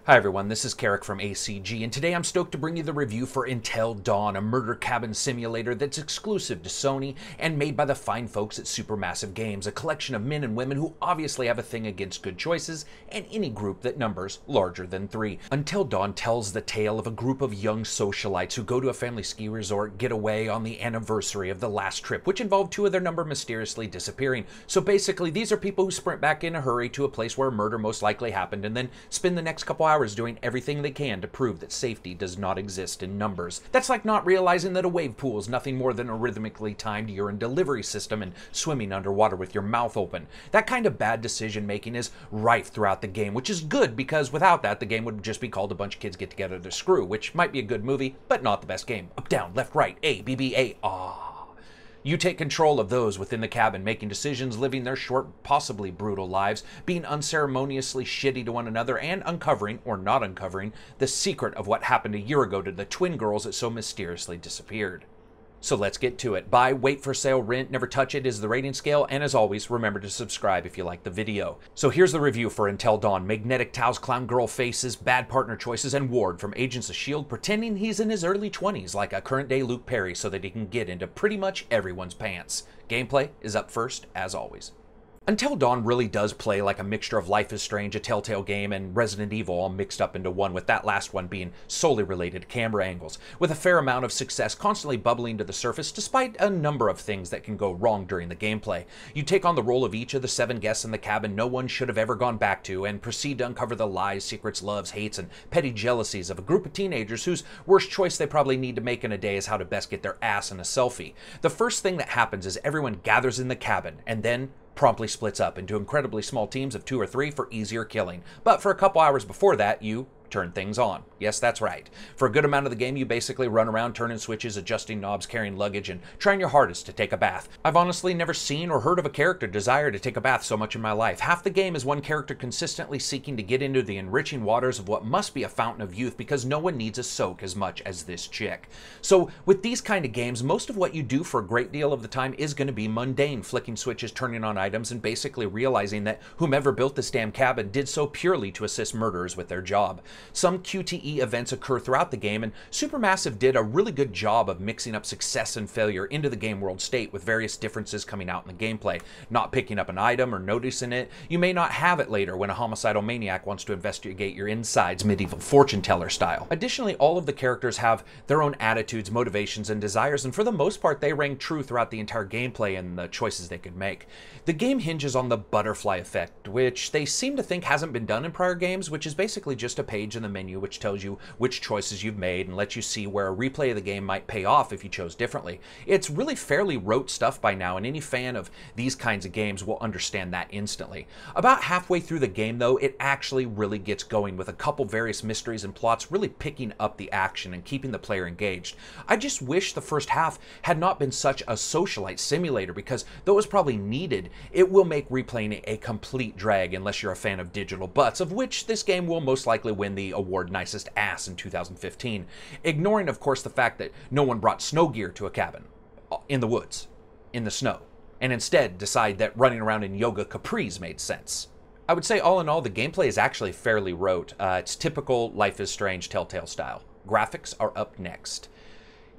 Hi everyone, this is Karak from ACG, and today I'm stoked to bring you the review for Until Dawn, a murder cabin simulator that's exclusive to Sony and made by the fine folks at Supermassive Games, a collection of men and women who obviously have a thing against good choices and any group that numbers larger than 3. Until Dawn tells the tale of a group of young socialites who go to a family ski resort getaway on the anniversary of the last trip, which involved 2 of their number mysteriously disappearing. So basically, these are people who sprint back in a hurry to a place where a murder most likely happened and then spend the next couple hours doing everything they can to prove that safety does not exist in numbers. That's like not realizing that a wave pool is nothing more than a rhythmically timed urine delivery system and swimming underwater with your mouth open. That kind of bad decision making is rife throughout the game, which is good because without that, the game would just be called A Bunch of Kids Get Together to Screw, which might be a good movie, but not the best game. Up, down, left, right, A, B, B, A, ah. You take control of those within the cabin, making decisions, living their short, possibly brutal lives, being unceremoniously shitty to one another, and uncovering, or not uncovering, the secret of what happened a year ago to the twin girls that so mysteriously disappeared. So let's get to it. Buy, wait for sale, rent, never touch it is the rating scale, and as always, remember to subscribe if you like the video. So here's the review for Until Dawn. Magnetic towels, clown girl faces, bad partner choices, and Ward from Agents of S.H.I.E.L.D. pretending he's in his early 20s like a current-day Luke Perry so that he can get into pretty much everyone's pants. Gameplay is up first, as always. Until Dawn really does play like a mixture of Life is Strange, a Telltale game, and Resident Evil all mixed up into one, with that last one being solely related to camera angles, with a fair amount of success constantly bubbling to the surface despite a number of things that can go wrong during the gameplay. You take on the role of each of the 7 guests in the cabin no one should have ever gone back to, and proceed to uncover the lies, secrets, loves, hates, and petty jealousies of a group of teenagers whose worst choice they probably need to make in a day is how to best get their ass in a selfie. The first thing that happens is everyone gathers in the cabin, and then promptly splits up into incredibly small teams of 2 or 3 for easier killing. But for a couple hours before that, you turn things on. Yes, that's right. For a good amount of the game, you basically run around turning switches, adjusting knobs, carrying luggage, and trying your hardest to take a bath. I've honestly never seen or heard of a character desire to take a bath so much in my life. Half the game is one character consistently seeking to get into the enriching waters of what must be a fountain of youth because no one needs a soak as much as this chick. So with these kind of games, most of what you do for a great deal of the time is going to be mundane, flicking switches, turning on items, and basically realizing that whomever built this damn cabin did so purely to assist murderers with their job. Some QTE events occur throughout the game, and Supermassive did a really good job of mixing up success and failure into the game world state with various differences coming out in the gameplay. Not picking up an item or noticing it, you may not have it later when a homicidal maniac wants to investigate your insides, medieval fortune teller style. Additionally, all of the characters have their own attitudes, motivations, and desires, and for the most part they rang true throughout the entire gameplay and the choices they could make. The game hinges on the butterfly effect, which they seem to think hasn't been done in prior games, which is basically just a page in the menu which tells you which choices you've made and lets you see where a replay of the game might pay off if you chose differently. It's really fairly rote stuff by now, and any fan of these kinds of games will understand that instantly. About halfway through the game, though, it actually really gets going, with a couple various mysteries and plots really picking up the action and keeping the player engaged. I just wish the first half had not been such a socialite simulator, because though it was probably needed, it will make replaying a complete drag unless you're a fan of digital butts, of which this game will most likely win the award Nicest Ass in 2015, ignoring of course the fact that no one brought snow gear to a cabin in the woods, in the snow, and instead decide that running around in yoga capris made sense. I would say all in all, the gameplay is actually fairly rote. It's typical Life is Strange Telltale style. Graphics are up next.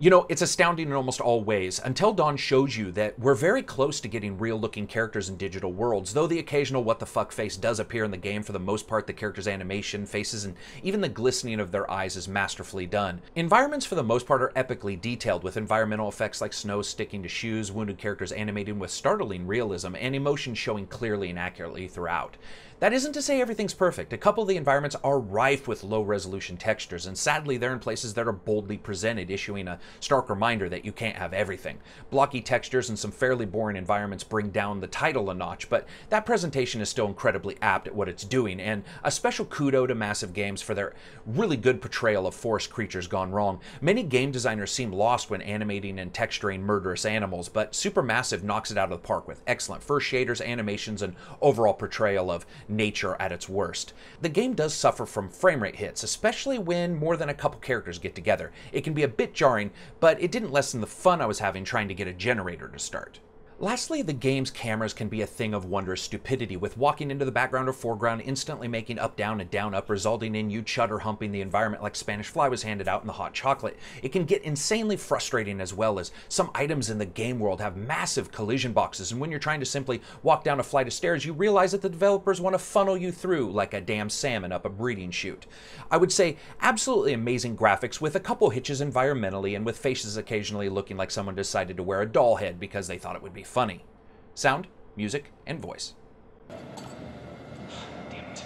You know, it's astounding in almost all ways. Until Dawn shows you that we're very close to getting real-looking characters in digital worlds, though the occasional what-the-fuck face does appear in the game. For the most part, the characters' animation, faces, and even the glistening of their eyes is masterfully done. Environments, for the most part, are epically detailed, with environmental effects like snow sticking to shoes, wounded characters animated with startling realism, and emotion showing clearly and accurately throughout. That isn't to say everything's perfect. A couple of the environments are rife with low-resolution textures, and sadly they're in places that are boldly presented, issuing a stark reminder that you can't have everything. Blocky textures and some fairly boring environments bring down the title a notch, but that presentation is still incredibly apt at what it's doing, and a special kudo to Massive Games for their really good portrayal of forest creatures gone wrong. Many game designers seem lost when animating and texturing murderous animals, but Supermassive knocks it out of the park with excellent first shaders, animations, and overall portrayal of nature at its worst. The game does suffer from frame rate hits, especially when more than a couple characters get together. It can be a bit jarring, but it didn't lessen the fun I was having trying to get a generator to start. Lastly, the game's cameras can be a thing of wondrous stupidity, with walking into the background or foreground instantly making up down and down up, resulting in you chutter humping the environment like Spanish fly was handed out in the hot chocolate. It can get insanely frustrating as well, as some items in the game world have massive collision boxes, and when you're trying to simply walk down a flight of stairs, you realize that the developers want to funnel you through like a damn salmon up a breeding chute. I would say absolutely amazing graphics with a couple hitches environmentally, and with faces occasionally looking like someone decided to wear a doll head because they thought it would be funny. Sound, music, and voice. Damn it.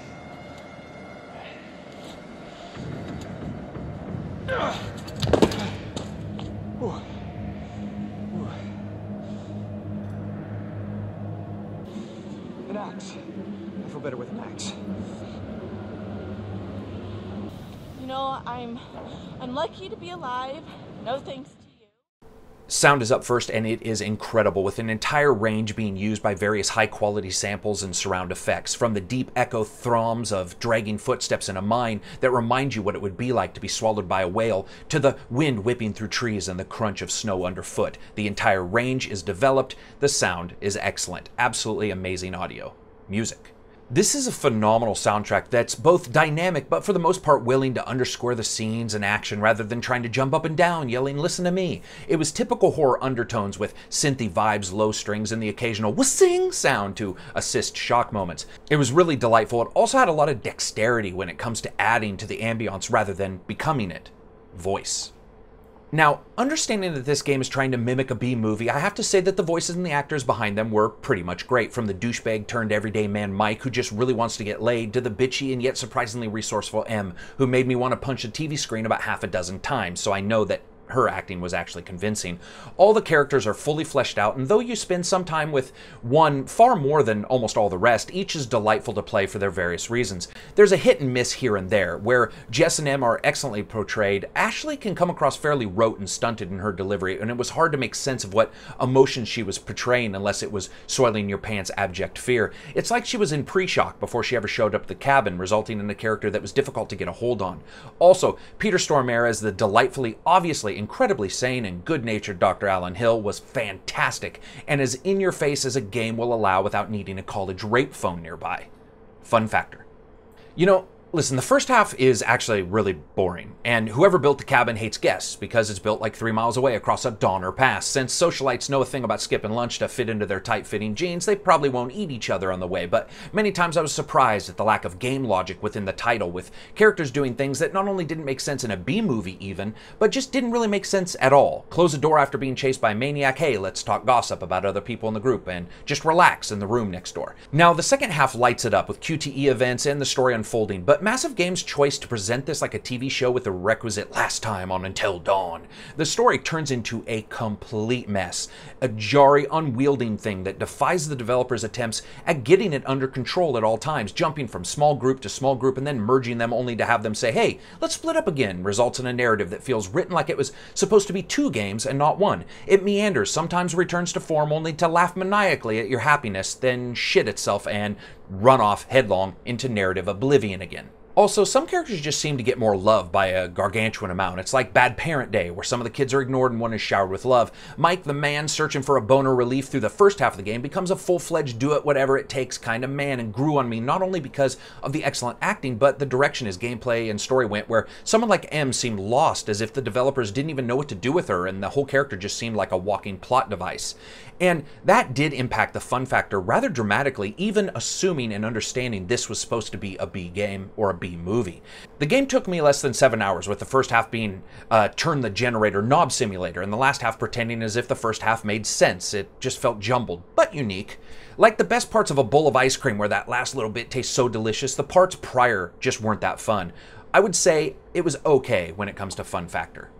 An axe. I feel better with an axe. You know, I'm lucky to be alive. No thanks to you. Sound is up first, and it is incredible, with an entire range being used by various high-quality samples and surround effects, from the deep echo thrums of dragging footsteps in a mine that remind you what it would be like to be swallowed by a whale, to the wind whipping through trees and the crunch of snow underfoot. The entire range is developed, the sound is excellent, absolutely amazing audio. Music. This is a phenomenal soundtrack that's both dynamic, but for the most part willing to underscore the scenes and action rather than trying to jump up and down, yelling, "Listen to me." It was typical horror undertones with synthy vibes, low strings, and the occasional wha-sing sound to assist shock moments. It was really delightful. It also had a lot of dexterity when it comes to adding to the ambiance rather than becoming it. Voice. Now, understanding that this game is trying to mimic a B-movie, I have to say that the voices and the actors behind them were pretty much great, from the douchebag turned everyday man Mike, who just really wants to get laid, to the bitchy and yet surprisingly resourceful M, who made me want to punch a TV screen about half a dozen times, so I know that her acting was actually convincing. All the characters are fully fleshed out, and though you spend some time with one far more than almost all the rest, each is delightful to play for their various reasons. There's a hit and miss here and there. Where Jess and Em are excellently portrayed, Ashley can come across fairly rote and stunted in her delivery, and it was hard to make sense of what emotions she was portraying unless it was soiling your pants abject fear. It's like she was in pre-shock before she ever showed up at the cabin, resulting in a character that was difficult to get a hold on. Also, Peter Stormare as the delightfully, obviously incredibly sane and good-natured Dr. Alan Hill was fantastic, and as in-your-face as a game will allow without needing a college rape phone nearby. Fun factor. You know, listen, the first half is actually really boring, and whoever built the cabin hates guests because it's built like 3 miles away across a Donner Pass. Since socialites know a thing about skipping lunch to fit into their tight-fitting jeans, they probably won't eat each other on the way, but many times I was surprised at the lack of game logic within the title, with characters doing things that not only didn't make sense in a B-movie even, but just didn't really make sense at all. Close a door after being chased by a maniac, hey, let's talk gossip about other people in the group, and just relax in the room next door. Now, the second half lights it up with QTE events and the story unfolding, but Massive Games' choice to present this like a TV show with the requisite "last time on Until Dawn," the story turns into a complete mess, a jarry, unwielding thing that defies the developers' attempts at getting it under control at all times, jumping from small group to small group and then merging them only to have them say, hey, let's split up again, results in a narrative that feels written like it was supposed to be 2 games and not 1. It meanders, sometimes returns to form only to laugh maniacally at your happiness, then shit itself and run off headlong into narrative oblivion again. Also, some characters just seem to get more love by a gargantuan amount. It's like Bad Parent Day, where some of the kids are ignored and one is showered with love. Mike, the man searching for a boner relief through the first half of the game, becomes a full-fledged do-it-whatever-it-takes kind of man and grew on me not only because of the excellent acting, but the direction his gameplay and story went, where someone like M seemed lost, as if the developers didn't even know what to do with her, and the whole character just seemed like a walking plot device. And that did impact the fun factor rather dramatically, even assuming and understanding this was supposed to be a B game or a B movie. The game took me less than 7 hours, with the first half being turn the generator knob simulator, and the last half pretending as if the first half made sense. It just felt jumbled, but unique. Like the best parts of a bowl of ice cream where that last little bit tastes so delicious, the parts prior just weren't that fun. I would say it was okay when it comes to fun factor.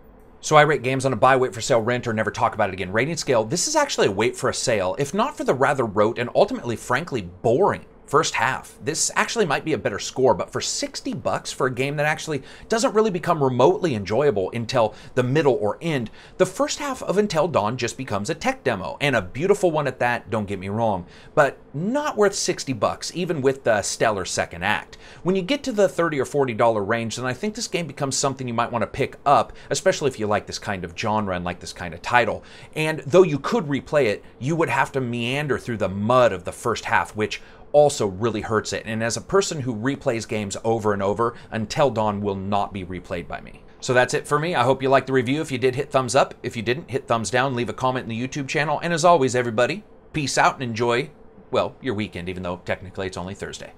So I rate games on a buy, wait for sale, rent, or never talk about it again rating scale. This is actually a wait for a sale, if not for the rather rote and ultimately, frankly, boring First half. This actually might be a better score, but for 60 bucks for a game that actually doesn't really become remotely enjoyable until the middle or end, the first half of Until Dawn just becomes a tech demo, and a beautiful one at that, don't get me wrong, but not worth 60 bucks, even with the stellar second act. When you get to the $30 or $40 range, then I think this game becomes something you might want to pick up, especially if you like this kind of genre and like this kind of title. And though you could replay it, you would have to meander through the mud of the first half, which also really hurts it. And as a person who replays games over and over, Until Dawn will not be replayed by me. So that's it for me. I hope you liked the review. If you did, hit thumbs up. If you didn't, hit thumbs down. Leave a comment in the YouTube channel. And as always, everybody, peace out and enjoy, well, your weekend, even though technically it's only Thursday.